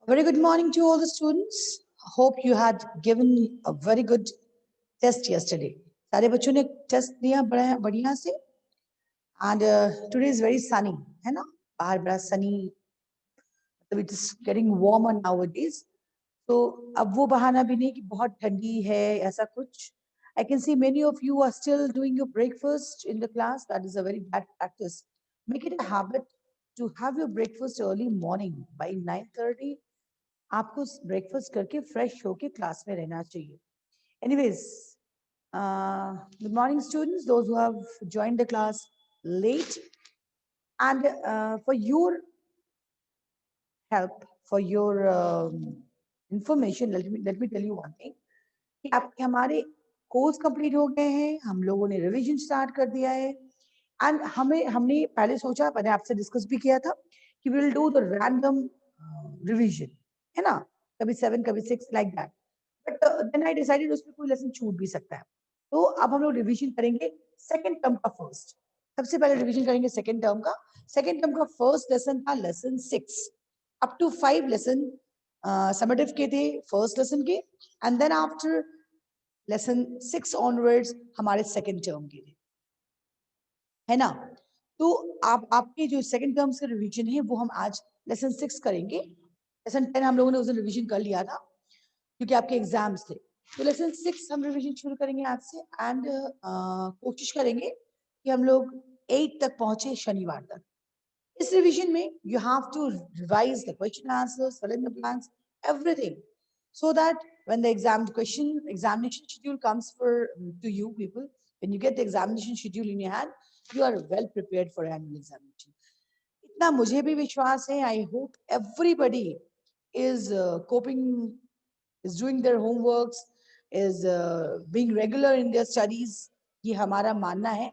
Very good morning to all the students. Hope you had given a very good test yesterday. सारे बच्चों ने test दिया बढ़िया से. And today is very sunny, है ना? बाहर बड़ा sunny. It is getting warmer nowadays. So अब वो बहाना भी नहीं कि बहुत ठंडी है ऐसा कुछ. I can see many of you are still doing your breakfast in the class. That is a very bad practice. Make it a habit to have your breakfast early morning by 9:30. आपको breakfast करके fresh होके class में रहना चाहिए. Anyways, good morning students, those who have joined the class late, and for your help, for your information, let me tell you one thing कि आपके हमारे course complete हो गए हैं, हम लोगों ने रिवीजन स्टार्ट कर दिया है. एंड हमने पहले सोचा, मैंने आपसे डिस्कस भी किया था कि we will do the random revision, है ना? कभी 7 कभी 6 like that. But then I decided उसमें कोई लेसन छूट भी सकता है. तो अब हम लोग रिवीजन करेंगे सेकंड टर्म का फर्स्ट. सबसे पहले रिवीजन करेंगे सेकंड टर्म का. सेकंड टर्म का फर्स्ट लेसन था lesson 6. Up to 5 lesson summative के थे फर्स्ट लेसन के, and then after lesson 6 onwards हमारे सेकंड टर्म के थे, है ना? तो आपके जो सेकंड टर्म्स का रिवीजन है वो हम आज लेसन 6 करेंगे. लेसन 10 हम लोगों ने उस दिन रिवीजन कर लिया था क्योंकि आपके एग्जाम्स थे. तो लेसन 6 हम रिवीजन शुरू करेंगे आज से. एंड कोशिश करेंगे कि हम लोग 8 तक पहुंचे शनिवार तक. इस रिवीजन में you have to revise the question answers, fill in the blanks, everything, so that when the examination schedule comes to you people, when you get the examination schedule in your hand, you are well prepared for annual examination. इतना मुझे भी विश्वास है. I hope everybody is coping, is doing their homeworks, is being regular in their studies. ये हमारा मानना है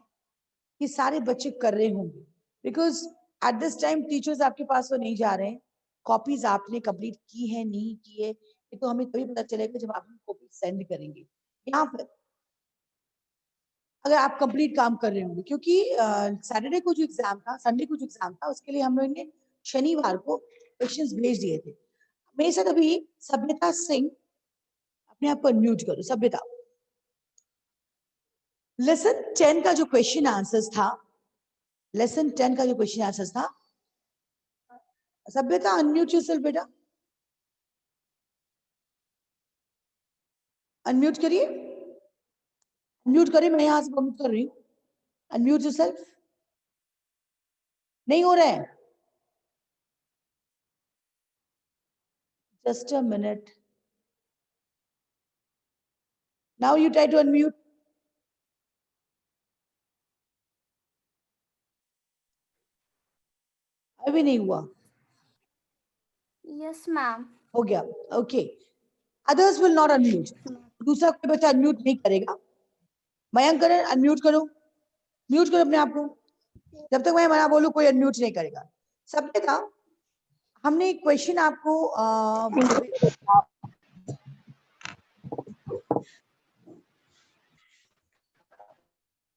कि सारे बच्चे कर रहे होंगे, because at this time teachers आपके पास तो नहीं जा रहे हैं. कॉपीज आपने कंप्लीट की है नहीं की है ये तो हमें तभी पता चलेगा जब आप कॉपी सेंड करेंगे, या फिर अगर आप कंप्लीट काम कर रहे होंगे. क्योंकि सैटरडे को जो एग्जाम था, संडे को जो एग्जाम था, उसके लिए हम लोगों ने शनिवार को क्वेश्चंस भेज दिए थे. मेरे साथ अभी सभ्यता सिंह, अपने आप को अनम्यूट करो सभ्यता. लेसन 10 का जो क्वेश्चन आंसर्स था, लेसन 10 का जो क्वेश्चन आंसर्स था, सभ्यता अनम्यूट योरसेल्फ बेटा, अनम्यूट करिए. अनम्यूट करिए, मैं यहां से बंद कर रही हूँ. Unmute yourself. नहीं हो रहा है. Just a minute. Now you try to unmute. अभी नहीं हुआ. Yes, ma'am. हो गया. Okay. Others will not unmute. दूसरा कोई बच्चा अनम्यूट नहीं करेगा. मयंक करें, अनम्यूट करो, म्यूट करो अपने आप को. जब तक मैं मना बोलूं कोई अनम्यूट नहीं करेगा. सबने था, हमने एक क्वेश्चन आपको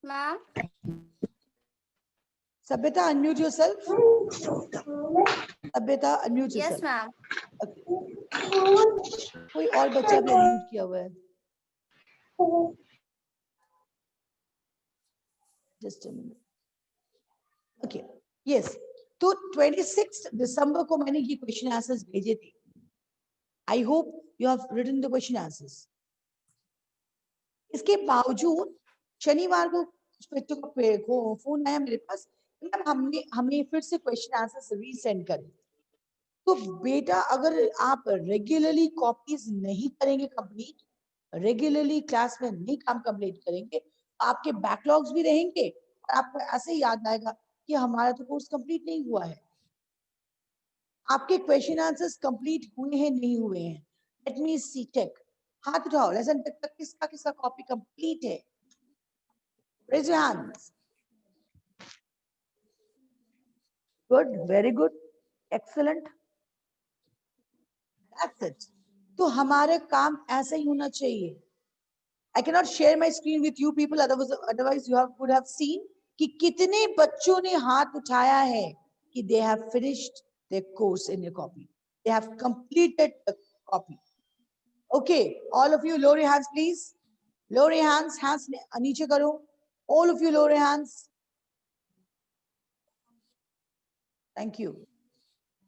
Ma'am. सभ्यता अनम्यूट योरसेल्फ. सभ्यता अनम्यूट Yes, योरसेल्फ. ma'am. कोई और बच्चा भी अनम्यूट किया हुआ है. Just a minute. Okay. Yes. तो 26 दिसंबर को मैंने ये क्वेश्चन आंसर्स भेजे थे. I hope you have written the question answers. इसके बावजूद शनिवार को बच्चों का फोन आया मेरे पास, हमें फिर से क्वेश्चन आंसर्स रीसेंड करें. तो बेटा अगर आप रेगुलरली कॉपीज नहीं करेंगे कंप्लीट, रेगुलरली क्लास में नहीं काम कंप्लीट करेंगे, आपके बैकलॉग्स भी रहेंगे और आपको ऐसे ही याद आएगा कि हमारा तो कोर्स कंप्लीट नहीं हुआ है. आपके क्वेश्चन आंसर्स कंप्लीट हुए हैं नहीं हुए हैं. Let me see check. हाथ उठाओ. लेसन तक किसका किसका कॉपी कंप्लीट है? Raise your hands. Good, very good, excellent. That's it. तो हमारे काम ऐसा ही होना चाहिए. I cannot share my screen with you people, otherwise you would have seen कि कितने बच्चों ने हाथ उठाया है कि they have finished their course in your copy. they have completed the copy. Okay, all of you lower your hands please. Lower your hands, hands नीचे करो. All of you lower your hands. Thank you.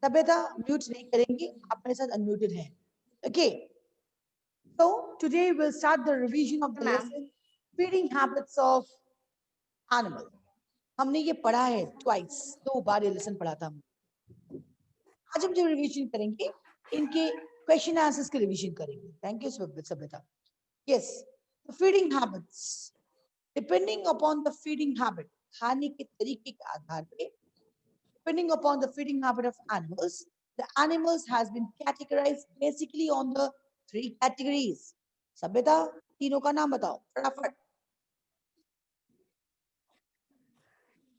सभ्यता mute नहीं करेंगे, आप मेरे साथ unmuted हैं. Okay. So today we'll start the revision of the lesson, feeding habits of animal. हमने ये पढ़ा है twice, 2 बार ये लेसन पढ़ा था. आज हम जो रिवीजन करेंगे इनके क्वेश्चन आंसर्स के रिवीजन करेंगे. Thank you Sabhyata. Yes, the feeding habits, depending upon the feeding habit, खाने के तरीके के आधार पे, depending upon the feeding habit of animals, the animals has been categorized basically on the 3 categories. Sabhyata तीनों का नाम बताओ फटाफट.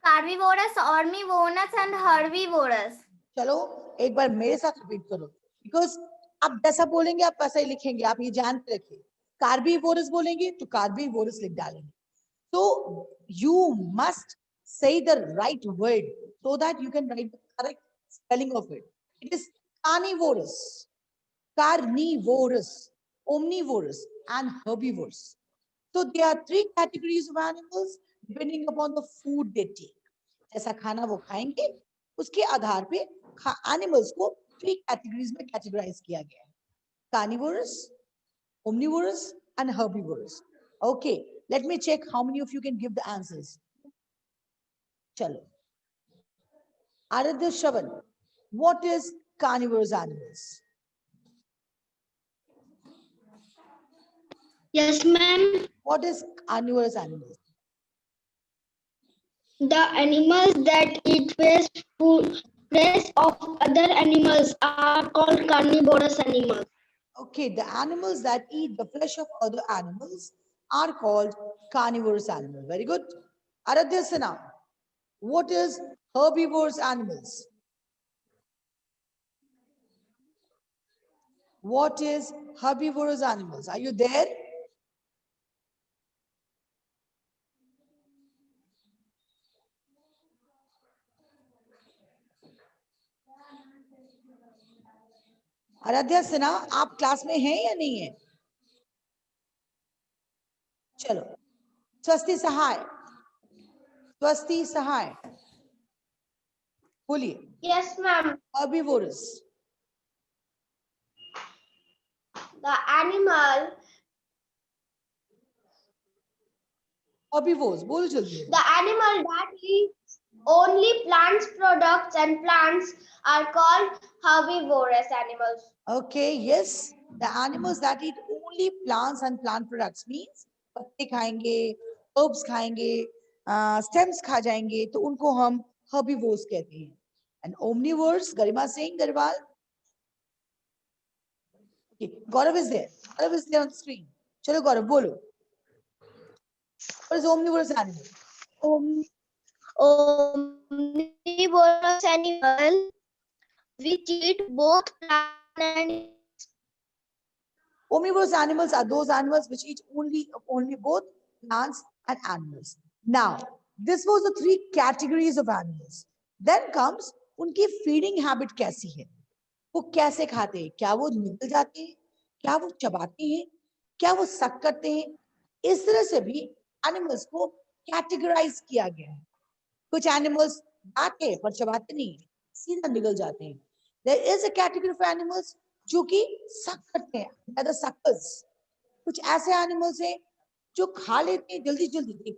Carnivorous, ornivorous and herbivorous. चलो एक बार मेरे साथ रिपीट करो, बिकॉज आप जैसा बोलेंगे आप वैसा ही लिखेंगे. आप ये जान के रखिए. कार्बीवोरस बोलेंगे तो कार्बीवोरस लिख डालेंगे. So you must say the right word so that you can write the correct spelling of it. It is carnivorous, carnivorous, omnivorous, and herbivorous. So there are 3 categories of animals depending upon the food they take. जैसा खाना वो खाएंगे उसके आधार पे animals को 3 categories में categorise किया गया है. Carnivorous, omnivorous, and herbivorous. Okay, let me check how many of you can give the answers. Chalo. Aradhya Shravan, what is carnivorous animals? Yes, ma'am. What is carnivorous animals? The animals that eat waste food of other animals are called carnivorous animals. Okay, the animals that eat the flesh of other animals are called carnivorous animals. Very good. Aradhya Sinha, what is herbivorous animals? What is herbivorous animals? Are you there? Aradhya Sinha, आप class में हैं या नहीं है? चलो, स्वस्ति सहाय, स्वस्ति सहाय बोलिए. Yes, ma'am. Herbivorous. The animal. Herbivores, बोलो जल्दी. The animal that eats only plants products and plants are called herbivorous animals. Okay, yes, the animals that eat only plants and plant products means पत्ते खाएंगे, herbs खाएंगे, stems खा जाएंगे, तो उनको हम herbivores कहते हैं. And omnivores, Garima Singh, Garwal. Okay, Gaurav is there. Gaurav is there on the screen. Chalo Gaurav, bolo. What is omnivorous animal? Omnivorous animal which eat both plants and Omnivorous animals are those animals which eat only both plants and animals. Now, this was the 3 categories of animals. Then comes उनकी feeding habit कैसी है? वो कैसे खाते हैं? क्या वो निगल जाते हैं? क्या वो चबाते हैं? क्या वो सक करते हैं? इस तरह से भी animals को categorize किया गया है. कुछ animals खाते हैं पर चबाते नहीं, सीधा निगल जाते हैं. There is a category of animals जो कि सक करते हैं, the suckers. कुछ ऐसे animals हैं जो खा लेते हैं जल्दी जल्दी,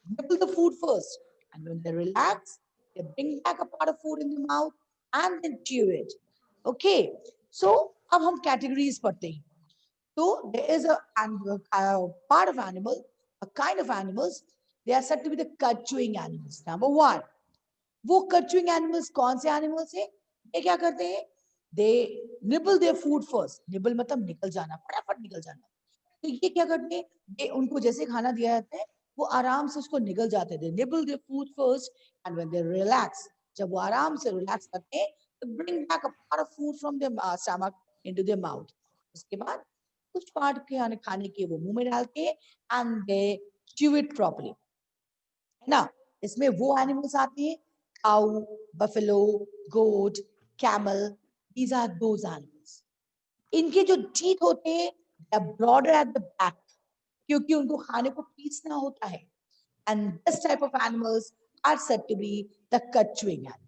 nibble the food first, and when they relax, they bring back a part of food in the mouth and then chew it. Okay, so अब हम categories पढ़ते हैं. So there is a part of animal, a kind of animals, they are said to be the cud chewing animals. Number 1, वो cud chewing animals कौन से animals हैं? ये क्या करते हैं? They nibble their food first. Nibble मतलब निकल जाना, फटाफट निकल जाना. तो ये क्या करते हैं? ये उनको जैसे खाना दिया जाता है, वो आराम से उसको निगल जाते हैं. They nibble their food first, and when they relax, जब वो आराम से relax करते हैं, they bring back a part of food from their stomach into their mouth. उसके बाद कुछ part के खाने के वो मुंह में डालते हैं, and they chew it properly. है ना? इसमें वो animals आते हैं, cow, buffalo, goat, camel, These are those animals. इनके जो teeth होते हैं, they are broader at the back, क्योंकि उनको खाने को पीसना होता है. And this type of animals are said to be the cut chewing animal.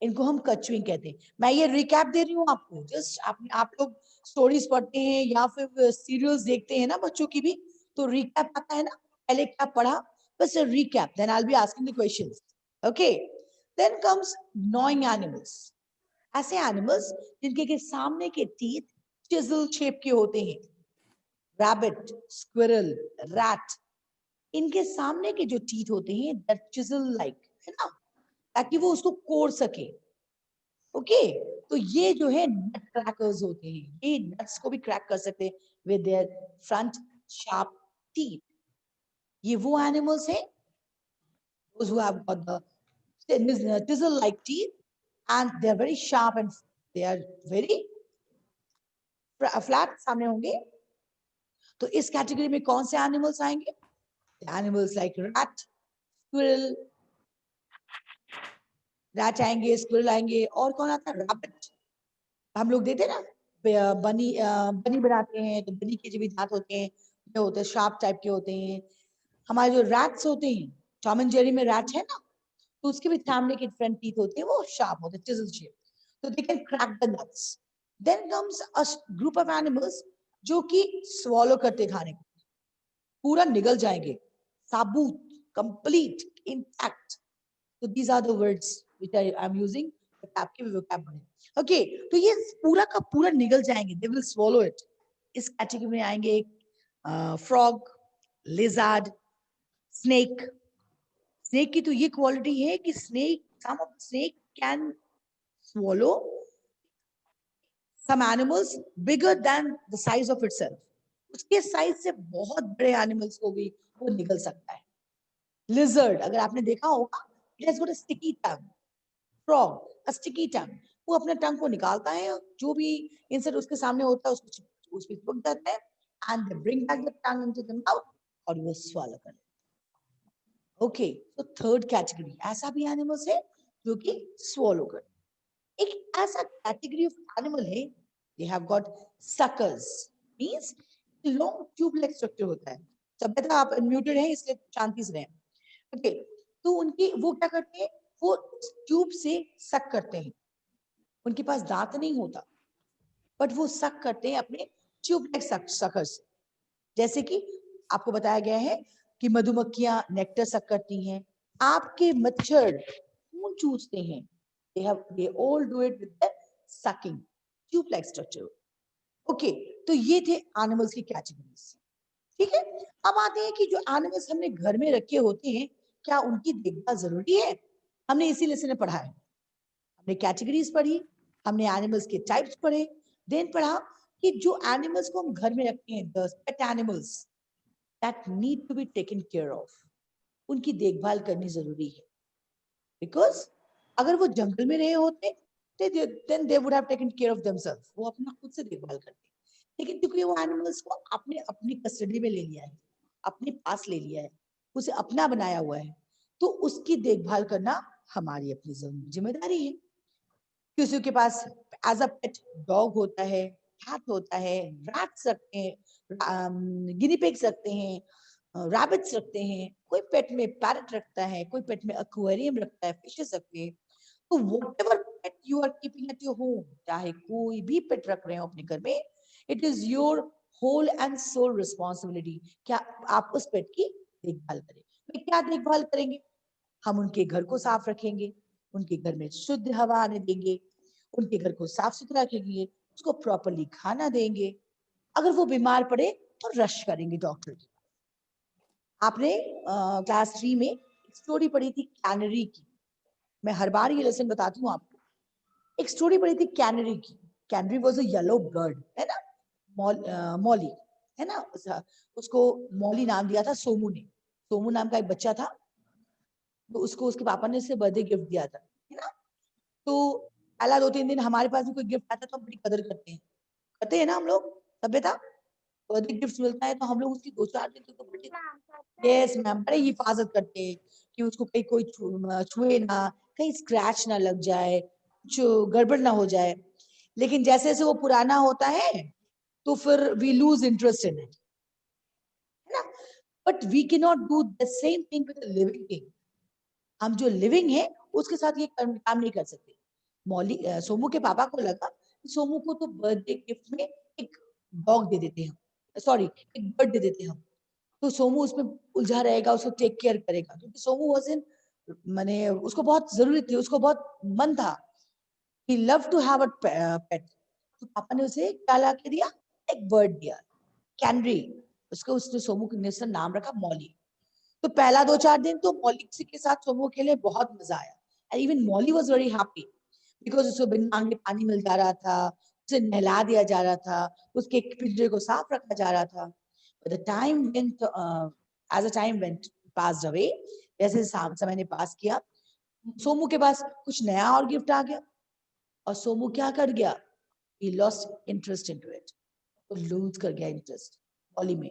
इनको हम cut chewing कहते हैं. मैं ये recap दे रही हूँ आपको. Just आप लोग stories पढ़ते हैं या फिर serials देखते हैं ना बच्चों की भी, तो recap आता है ना. पहले क्या पढ़ा, बस a recap. Then I'll be asking the questions. Okay. Then comes gnawing animals. ऐसे animals जिनके के सामने के teeth chisel shape के होते हैं. Rabbit, squirrel, rat. इनके सामने के जो teeth होते हैं that chisel like, है ना, ताकि वो उसको कोड़ सके. ओके, तो ये जो है नट क्रैकर्स होते हैं. ये नट्स को भी क्रैक कर सकते हैं with their front sharp teeth. ये वो एनिमल्स हैं those who have got the chisel like teeth and they are very sharp and they are very flat सामने होंगे. तो इस कैटेगरी में कौन से एनिमल्स आएंगे? Animals like rat, squirrel, rat आएंगे, स्क्विरल आएंगे, और कौन आता है? रैबिट. हम लोग देते ना बनी बनाते हैं, तो बनी के जो भी दांत होते हैं ये होते हैं शार्प टाइप के होते हैं. हमारे जो रैट्स होते हैं, टॉम एंड जेरी में रैट है ना, तो उसके भी सामने के फ्रंट टीथ होते हैं, वो शार्प होते हैं, चिजल शेप, तो they can crack the nuts. Then comes a group of animals जो कि स्वॉलो करते खाने को, पूरा निगल जाएंगे, साबुत, complete, intact. So these are the words which I'm using. आपके vocab में. Okay, तो ये पूरा का पूरा निगल जाएंगे. They will swallow it. इस कैटेगरी में आएंगे frog, lizard, snake. Snake की तो ये क्वालिटी है कि some of the snake can swallow some animals bigger than the size of itself. उसके साइज से बहुत बड़े एनिमल्स को भी वो निगल सकता है. Lizard, अगर आपने देखा होगा, it has got a sticky tongue. Frog, a sticky tongue. वो अपने टंग को निकालता है, जो भी इंसेक्ट उसके सामने होता है उसको उस पे चिपक जाता है, and they bring back the tongue into the mouth और वो swallow कर. Okay, so third category, ऐसा भी एनिमल्स है जो कि swallow कर. एक ऐसा कैटेगरी ऑफ एनिमल है, they have got suckers, means long tube-like structure होता है. सभ्यता आप unmuted हैं इसलिए शांति से रहें. ओके, तो उनकी वो क्या करते हैं, वो ट्यूब से सक करते हैं. उनके पास दांत नहीं होता, बट वो सक करते हैं अपने ट्यूब लाइक सकर्स से. जैसे कि आपको बताया गया है कि मधुमक्खियां नेक्टर सक करती हैं, आपके मच्छर खून चूसते हैं. they all do it with the sucking tube like structure. Okay, तो ये थे एनिमल्स की कैटेगरीज. ठीक है, अब आते हैं कि जो एनिमल्स हमने घर में रखे होते हैं, क्या उनकी देखभाल जरूरी है? हमने इसी लेसन में पढ़ा है. हमने कैटेगरीज पढ़ी, हमने एनिमल्स के टाइप्स पढ़े, देन पढ़ा कि जो एनिमल्स को हम घर में रखते हैं, the pet animals that need to be taken care of, उनकी देखभाल करनी जरूरी है. बिकॉज अगर वो जंगल में रहे होते then they would have taken care of themselves. वो अपना खुद से देखभाल करते. लेकिन क्योंकि वो एनिमल्स को आपने अपनी कस्टडी में ले लिया है, अपने पास ले लिया है, उसे अपना बनाया हुआ है, तो उसकी देखभाल करना हमारी अपनी जिम्मेदारी है. किसी के पास एज अ पेट डॉग होता है, कैट होता है, रैट्स रखते हैं, गिनी पिग्स रखते हैं, रैबिट्स रखते हैं, कोई पेट में पैरट रखता है, कोई पेट में एक्वेरियम रखता है, फिशेस रखते हैं. तो whatever pet you are keeping at your home, चाहे कोई भी पेट रख रहे हो अपने घर में, it is your whole and sole responsibility. क्या आप उस पेट की देखभाल करें. क्या देखभाल करेंगे? हम उनके घर को साफ रखेंगे, उनके घर में शुद्ध हवा आने देंगे, उनके घर को साफ सुथरा रखेंगे, उसको प्रॉपर्ली खाना देंगे. अगर वो बीमार पड़े तो रश करेंगे डॉक्टर की. आपने क्लास 3 में स्टोरी पढ़ी थी कैनरी की. मैं हर बार ये लेसन बताती हूँ आपको. एक स्टोरी पढ़ी थी कैनरी की. Canary was a yellow bird, है ना, मॉली, है ना, उसको मॉली नाम दिया था सोमू ने. सोमू नाम का एक बच्चा था, तो उसको उसके पापा ने उससे बर्थडे गिफ्ट दिया था, है ना. तो पहला 2-3 दिन हमारे पास भी कोई गिफ्ट आता तो हम बड़ी कदर करते हैं ना हम लोग. सभ्यता बर्थडे गिफ्ट मिलता है तो हम लोग उसकी 2-4 दिन तो बड़ी, यस मैम, बड़ी हिफाजत करते हैं कि उसको कोई छुए ना, कहीं स्क्रैच ना लग जाए, कुछ गड़बड़ ना हो जाए. लेकिन जैसे जैसे वो पुराना होता है तो फिर we lose interest in it, है ना। But we can not do the same thing with living thing. हम जो लिविंग है उसके साथ ये काम नहीं कर सकते। मौली सोमू के पापा को लगा कि सोमू को तो बर्थडे गिफ्ट में एक डॉग दे देते हैं, सॉरी एक बर्ड दे देते हैं, तो सोमू उसमें उलझा रहेगा, उसको टेक केयर करेगा, क्योंकि सोमू वाज इन, माने उसको बहुत जरूरी थी, उसको बहुत मन था, he loved to have a pet। तो पापा ने उसे क्या ला के दिया, एक बर्ड दिया, कैनरी। उसको उसने सोमू ने उसका नाम रखा मॉली। तो पहला 2-4 दिन तो मॉली के साथ सोमू के लिए बहुत मजा आया, and even Molly was very happy because उसको बिन मांगे पानी मिल जा रहा था, उसे नहला दिया जा रहा था, उसके पिंजरे को साफ रखा जा रहा था। But the time went, as the time went passed away, जैसे समय ने पास किया, सोमू के पास कुछ नया और गिफ्ट आ गया, और सोमू क्या कर गया, he lost interest into it, तो लूज कर गया इंटरेस्ट मॉली में।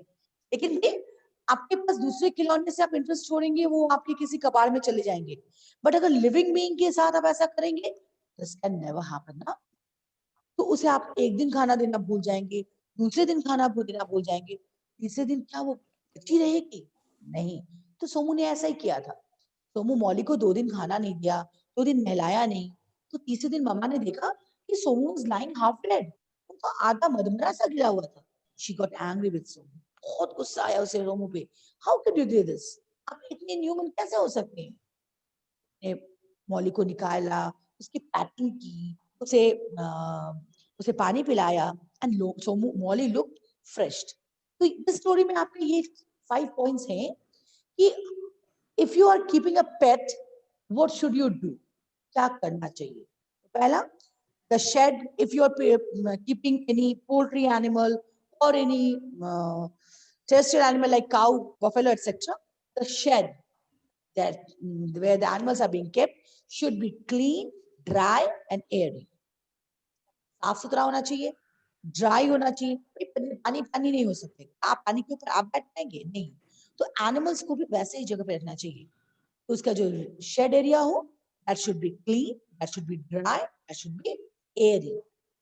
लेकिन ये आपके पास दूसरे खिलौने से आप इंटरेस्ट छोड़ेंगे, वो आपके किसी कबाड़ में चले जाएंगे, बट अगर लिविंग बीइंग के साथ आप ऐसा करेंगे, दिस कैन नेवर हैपन ना। तो उसे आप एक दिन खाना देना भूल जाएंगे, दूसरे दिन खाना देना भूल जाएंगे, तीसरे दिन क्या वो बची रहेगी, नहीं। तो सोमू ने ऐसा ही किया था, सोमू मौली को 2 दिन खाना नहीं दिया, 2 दिन नहलाया नहीं, तो तीसरे दिन मम्मा ने देखा कि Somu was lying half dead, उनका आधा मदमरा सा गिरा हुआ था। She got angry with Somu, बहुत गुस्सा आया उसे सोमू पे, how can you do this, आप इतने न्यूमन कैसे हो सकते हैं। ने मौली को निकाला, उसकी पैकिंग की, उसे पानी पिलाया, and Somu Mauli look fresh. तो इस स्टोरी में आपके ये 5 पॉइंट्स हैं कि if you are keeping a pet what should you do, क्या करना चाहिए। पहला, the shade, if you are keeping any poultry animal और any terrestrial animal like cow, buffalo, etc., the shed that where the animals are being kept should be clean, dry and airy। साफ सुथरा होना चाहिए, dry होना चाहिए, पानी पानी नहीं हो सकते, आप पानी के ऊपर आप बैठ पाएंगे नहीं, तो एनिमल्स को भी वैसे ही जगह पे रखना चाहिए। तो उसका जो शेड एरिया हो, that should be clean, that should be dry, that should be Airy.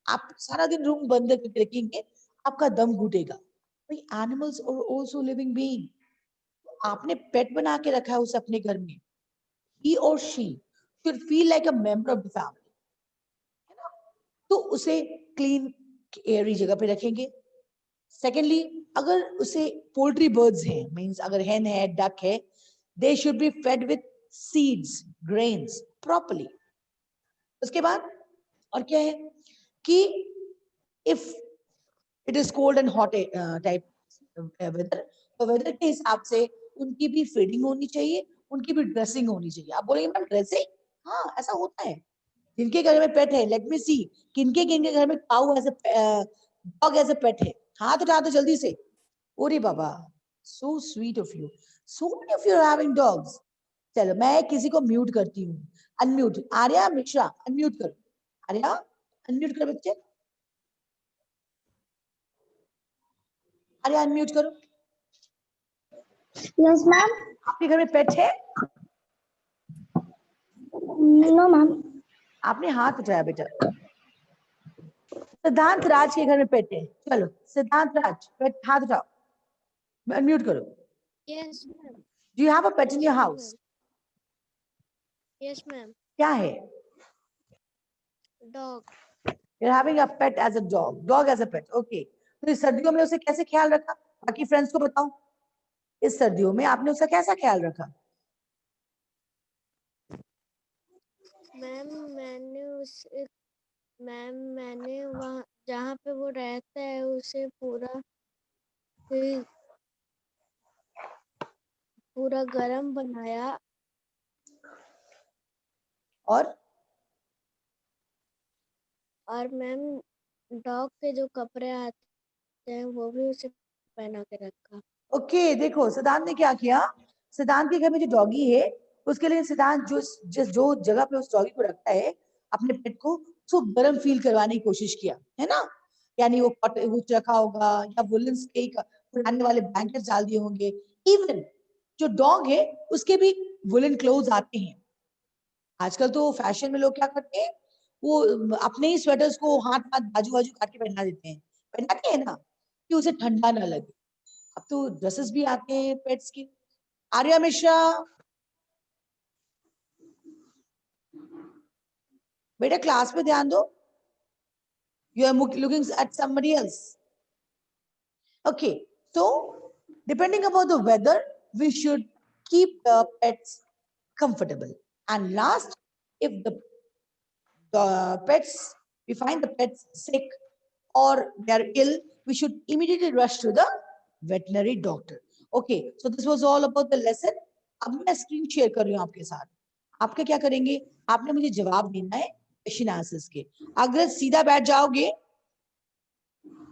आप सारा दिन रूम बंद करके रखेंगे, आपका दम घुटेगा। भाई animals are also living being, आपने पेट बना के रखा है उसे अपने घर में, he or she should feel like a member of the family, है ना। तो उसे क्लीन एयरी जगह पे रखेंगे। सेकेंडली, अगर उसे पोल्ट्री बर्ड्स हैं, मींस अगर hen है, डक है, they should be fed with seeds, grains properly। उसके बाद और क्या है कि if it is cold and hot type weather, तो वेदर के हिसाब से उनकी भी फीडिंग होनी चाहिए, उनकी भी ड्रेसिंग होनी चाहिए। आप बोलेंगे मैम ड्रेसिंग, हाँ ऐसा होता है, जिनके घर में पेट है, लेट मी सी, किनके किनके घर में cow as a dog as a pet है, हाथ उठा दो जल्दी से। ओरे बाबा, so sweet of you, so many of you are having dogs. चलो मैं किसी को म्यूट करती हूँ, अनम्यूट, आर्या मिश्रा अनम्यूट करो, आर्या अनम्यूट करो बच्चे, आर्या अनम्यूट करो। Yes, ma'am. आपके घर में पेट है? No, ma'am. आपने हाथ उठाया बेटा। सिद्धांत राज के घर में पेट है, चलो सिद्धांत राज पेट हाथ उठाओ, अनम्यूट करो। Yes, ma'am. Do you have a pet in your house? Yes, ma'am. क्या है? Dog. You're having a pet as a dog as a pet, okay। तो इस सर्दियों में उसे कैसे ख्याल रखा, बाकी फ्रेंड्स को बताओ, इस सर्दियों में आपने उसका कैसा ख्याल रखा? मैम मैंने वहाँ जहाँ पे वो रहता है उसे पूरा गरम बनाया, और मैम डॉग के जो कपड़े आते हैं वो भी उसे पहना के रखा। ओके देखो सिद्धांत ने क्या किया, सिद्धांत के घर में जो डॉगी है उसके लिए सिद्धांत जो जगह पे उस डॉगी को रखता है अपने पेट को, उसको गर्म फील करवाने की कोशिश किया, है ना। यानी वो कुछ रखा होगा या वुलन्स के पुराने वाले ब्लैंकेट डाल दिए होंगे, इवन जो डॉग है उसके भी वुलन क्लोथ आते हैं। आजकल तो फैशन में लोग क्या करते हैं, वो अपने ही स्वेटर्स को हाथ बाजू बाजू काट के पहना देते हैं, पहनाते हैं ना, कि उसे ठंडा ना लगे। अब तो ड्रेसेस भी आते हैं पेट्स के। आर्या मिश्रा, बेटा क्लास में ध्यान दो। You are looking at somebody else. Okay, so depending upon the weather, we should keep the pets comfortable. And last, if the pets, we find the pets sick or they are ill, we should immediately rush to the veterinary doctor. Okay, so this was all about the lesson. अब मैं screen share कर रही हूँ आपके साथ। आपके क्या करेंगे, आपने मुझे जवाब देना है क्वेश्चन आंसर्स के। अगर सीधा बैठ जाओगे,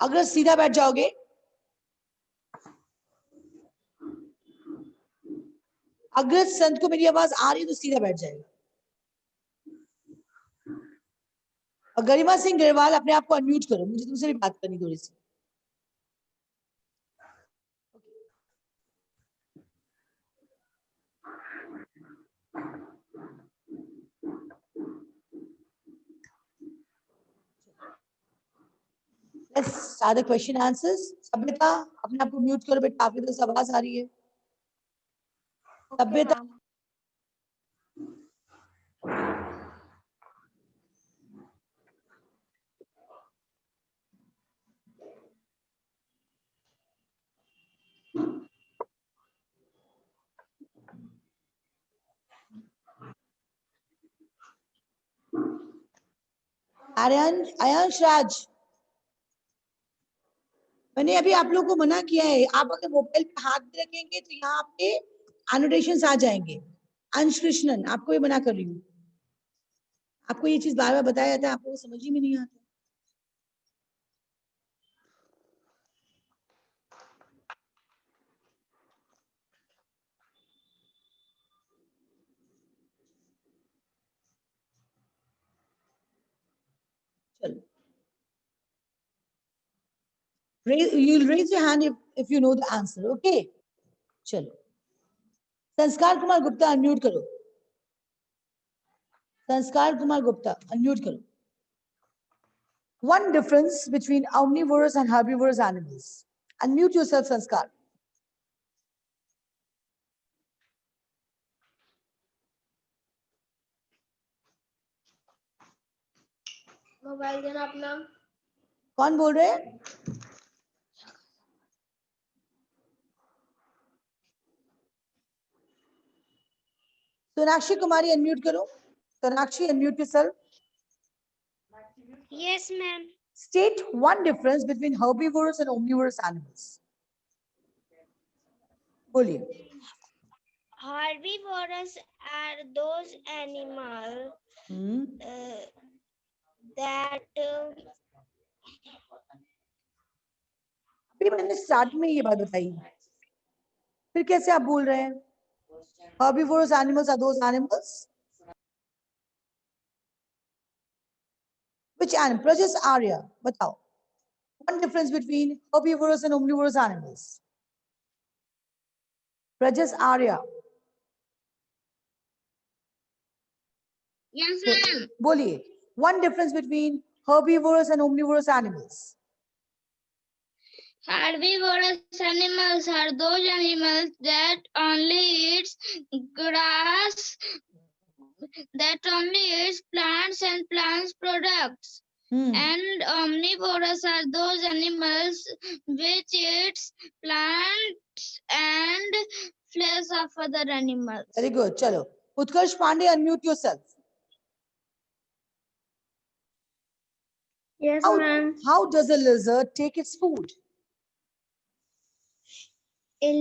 अगर सीधा बैठ जाओगे, अगर संत को मेरी आवाज आ रही है तो सीधा बैठ जाएगा। और गरिमा सिंह ग्रेवाल, अपने आप को अनम्यूट करो, मुझे तुमसे भी बात करनी थोड़ी सी। Let's start the question answers. सभ्यता, अपने आप को म्यूट करो बेटा, आपकी तरफ से आवाज आ रही है। सभ्यता, आयांश राज, मैंने अभी आप लोगों को मना किया है, आप अगर मोबाइल पे हाथ भी रखेंगे तो यहाँ आपके एनोटेशंस आ जाएंगे। अंश कृष्णन, आपको भी मना कर रही हूँ, आपको ये चीज बार बार बताया जाता है, आपको समझ ही में नहीं आता। चलो, you'll raise your hand if you know the answer, okay? चलो, संस्कार कुमार गुप्ता अनम्यूट करो, संस्कार कुमार गुप्ता अनम्यूट करो। One difference between omnivorous and herbivorous animals. Unmute yourself, Sanskar. Mobile देना अपना। कौन बोल रहे हैं? सोनाक्षी कुमारी अनम्यूट करो, Sonakshi unmute yourself. Yes, ma'am. State one difference between herbivorous and omnivorous animals. बोलिए। Herbivorous are those animals that अभी मैंने स्टार्ट में ये बात बताई, फिर कैसे आप बोल रहे हैं? Herbivorous animals are those animals. Which animal? Prajas Arya, बताओ। One difference between herbivorous and omnivorous animals. Prajas Arya. Yes, ma'am. बोलिए। One difference between herbivorous and omnivorous animals. Herbivorous animals are those animals that only eats grass, that only eats plants and plants products. And omnivorous are those animals which eats plants and flesh of other animals. Very good. चलो, Utkarsh Pandey, unmute yourself. Yes, ma'am. How does a lizard take its food? A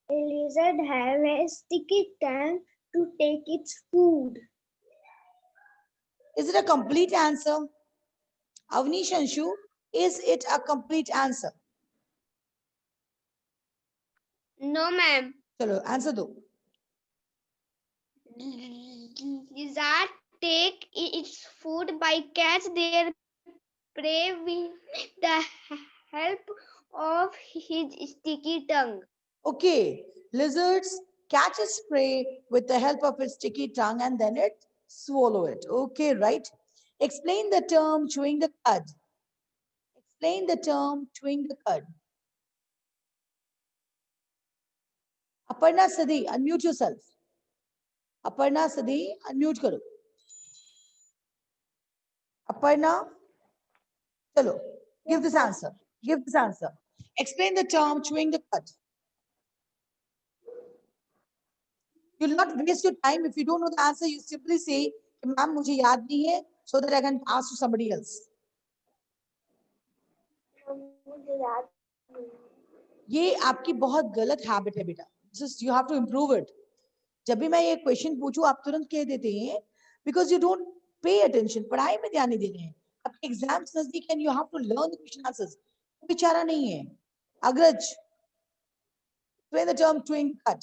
lizard have a sticky tongue to take its food. Is it a complete answer? Avnish Anshu, is it a complete answer? No, ma'am. चलो, answer दो। Lizard take its food by catch their prey with the help of his sticky tongue. Okay, lizards catch its prey with the help of its sticky tongue and then it swallow it. Okay, right? Explain the term chewing the cud. Explain the term chewing the cud. Aparna Sadi, unmute yourself. Aparna Sadi, unmute karo. Aparna, chalo, give this answer. Give this answer. Explain the term chewing the cud. You'll not waste your time. If you don't know the answer, you simply say, ma'am, mujhe yaad nahi hai, so that I can ask to somebody else. ये आपकी बहुत गलत habit है बेटा. Just you have to improve it. जब भी मैं ये क्वेश्चन पूछूं आप तुरंत कह देते हैं because you don't pay attention. पढ़ाई में ध्यान नहीं दे रहे हैं. आपके एग्जाम्स नजदीक हैं, you have to learn the question answers. बेचारा नहीं है. अग्रज, explain the term chewing cud.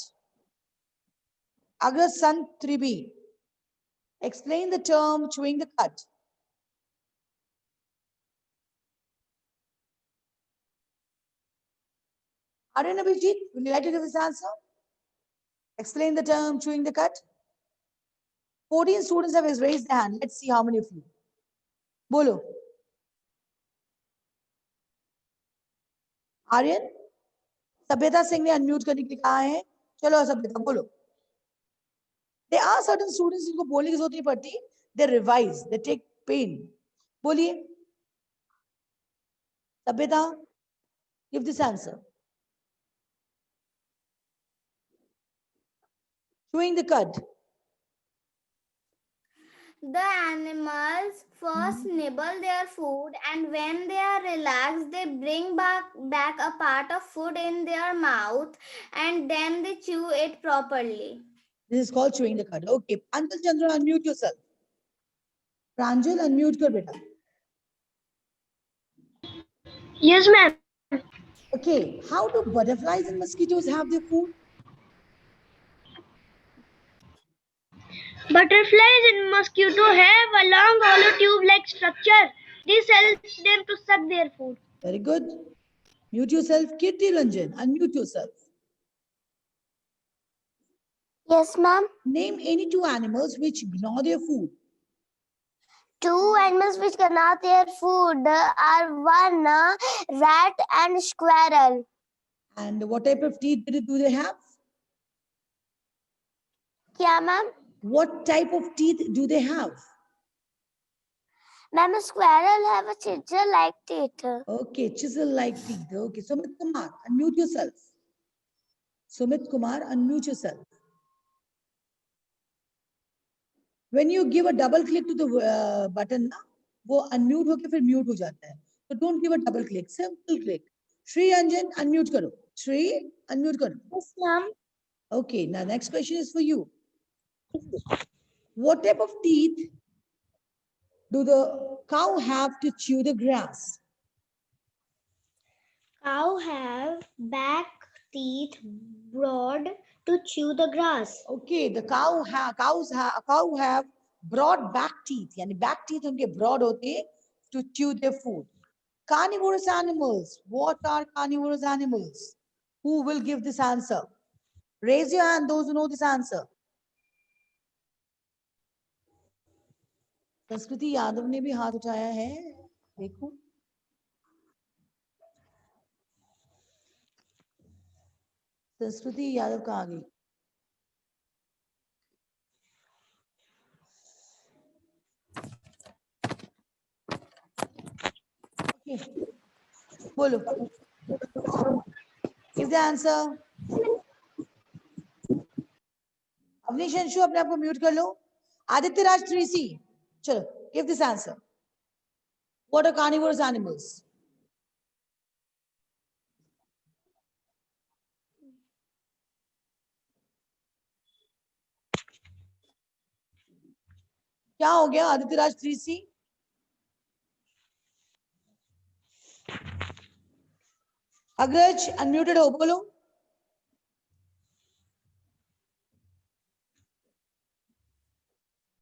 Agraj Sant Tribi, explain the term chewing the cud. Aryan Abhijit, will you like to give this answer? Explain the term chewing the cud. 14 students have raised their hand. Let's see how many of you. Bolo. Aryan, Sabhyata Singh ने unmute करने के लिए कहा है. चलो Sabhyata बोलो. There are certain students जिनको बोलने की जरूरत नहीं पड़ती. They revise, they take pain. बोलिए. Sabhyata, give this answer. Chewing the cud. The animals first nibble their food, and when they are relaxed, they bring back a part of food in their mouth, and then they chew it properly. This is called chewing the cud. Okay, Pranjal Chandra, unmute yourself. Pranjal, unmute kar beta. Yes, ma'am. Okay, how do butterflies and mosquitoes have their food? Butterflies and mosquito have a long hollow tube-like structure. This helps them to suck their food. Very good. Mute yourself. Kirti Ranjan, unmute yourself. Yes, ma'am. Name any two animals which gnaw their food. Two animals which cannot their food are one rat and squirrel. And what type of teeth do they have? क्या ma'am? What type of teeth do they have? Ma'am, a squirrel have a chisel-like teeth. Okay, chisel-like teeth. Okay, Sumit Kumar, unmute yourself. Sumit Kumar, unmute yourself. When you give a double click to the button, वो unmute होके फिर mute हो जाता है. So don't give a double click, simple click. Shri Anjan, unmute करो. Shri, unmute करो. Yes, ma'am. Okay, now next question is for you. What type of teeth do the cow have to chew the grass? Cow have back teeth broad to chew the grass. Okay, the cow have broad back teeth. यानी back teeth उनके broad होते हैं to chew their food. Carnivorous animals. What are carnivorous animals? Who will give this answer? Raise your hand, those who know this answer. संस्कृति यादव ने भी हाथ उठाया है. देखो. संस्कृति यादव कहाँ गई? Okay. बोलो. Give the answer. Awanish Anshu अपने आप को म्यूट कर लो. आदित्य राज 3C. चलो, give this answer. What are carnivorous animals? क्या हो गया आदित्य राज 3C? अग्रज अनम्यूटेड हो, बोलो.